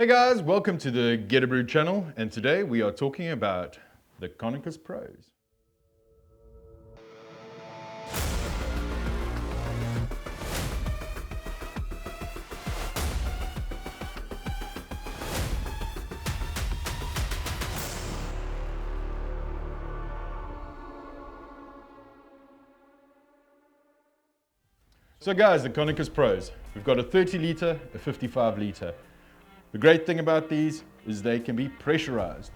Hey guys, welcome to the Get a Brew channel, and today we are talking about the Conicus Pros. So guys, the Conicus Pros, we've got a 30 litre, a 55 litre. The great thing about these is they can be pressurized.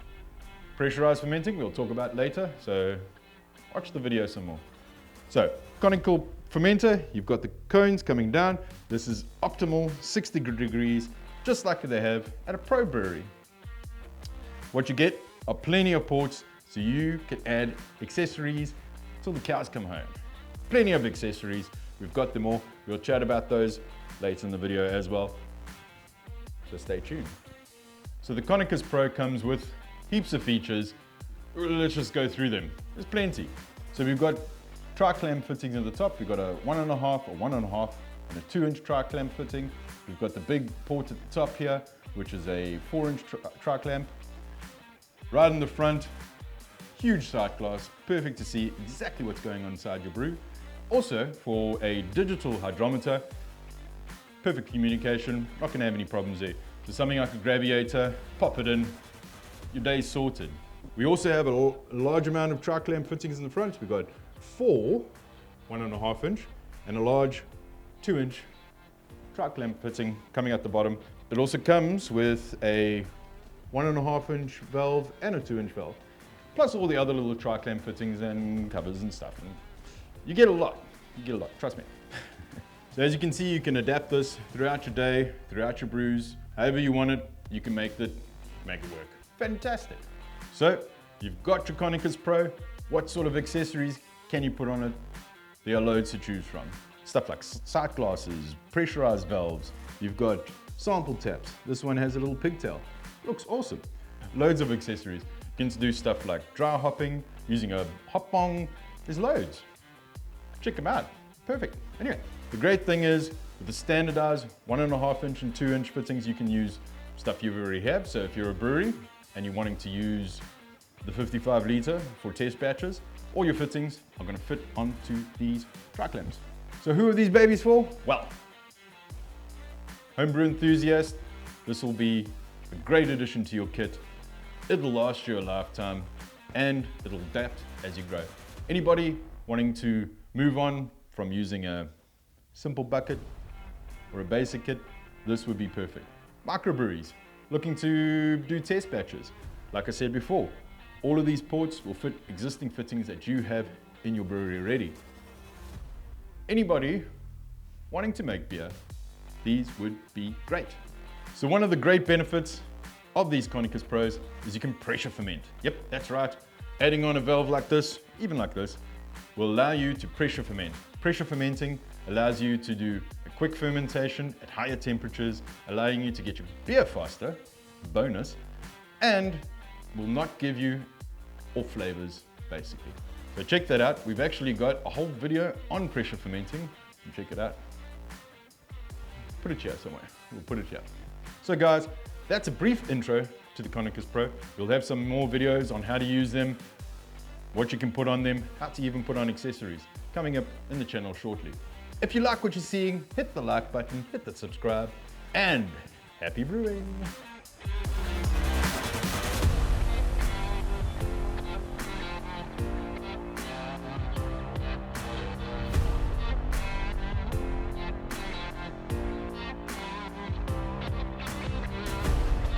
Pressurized fermenting, we'll talk about later, so watch the video some more. So, conical fermenter, you've got the cones coming down. This is optimal 60 degrees, just like they have at a pro brewery. What you get are plenty of ports, so you can add accessories till the cows come home. Plenty of accessories, we've got them all. We'll chat about those later in the video as well. So stay tuned. So the Conicus Pro comes with heaps of features. Let's just go through them. There's plenty. So we've got tri-clamp fittings at the top. We've got a 1.5, a 1.5, and a 2-inch tri-clamp fitting. We've got the big port at the top here, which is a 4-inch tri-clamp. Right in the front, huge sight glass, perfect to see exactly what's going on inside your brew. Also, for a digital hydrometer, perfect communication, not going to have any problems there. So something like a graviator, pop it in, your day's sorted. We also have a large amount of tri-clamp fittings in the front. We've got 4 1.5 inch and a large 2-inch tri-clamp fitting coming at the bottom. It also comes with a 1.5 inch valve and a 2-inch valve, plus all the other little tri-clamp fittings and covers and stuff. And you get a lot, trust me. So as you can see, you can adapt this throughout your day, throughout your brews, however you want it, you can make it work. Fantastic. So you've got your Conicus Pro. What sort of accessories can you put on it? There are loads to choose from. Stuff like sight glasses, pressurized valves. You've got sample taps. This one has a little pigtail. Looks awesome. Loads of accessories. You can do stuff like dry hopping, using a hop bong. There's loads. Check them out. Perfect. Anyway. The great thing is, with the standardized 1.5 inch and 2-inch fittings, you can use stuff you already have. So if you're a brewery and you're wanting to use the 55 litre for test batches, all your fittings are going to fit onto these tri-clamps. So who are these babies for? Well, homebrew enthusiast, this will be a great addition to your kit. It'll last you a lifetime and it'll adapt as you grow. Anybody wanting to move on from using a simple bucket or a basic kit, this would be perfect. Microbreweries looking to do test batches. Like I said before, all of these ports will fit existing fittings that you have in your brewery already. Anybody wanting to make beer, these would be great. So one of the great benefits of these Conicus Pros is you can pressure ferment. Yep, that's right. Adding on a valve like this, even like this, will allow you to pressure ferment. Pressure fermenting allows you to do a quick fermentation at higher temperatures, allowing you to get your beer faster, bonus, and will not give you off flavors, basically. So check that out. We've actually got a whole video on pressure fermenting. Check it out. Put it here somewhere. We'll put it here. So guys, that's a brief intro to the Conicus Pro. We'll have some more videos on how to use them, what you can put on them, how to even put on accessories, coming up in the channel shortly. If you like what you're seeing, hit the like button, hit the subscribe, and happy brewing!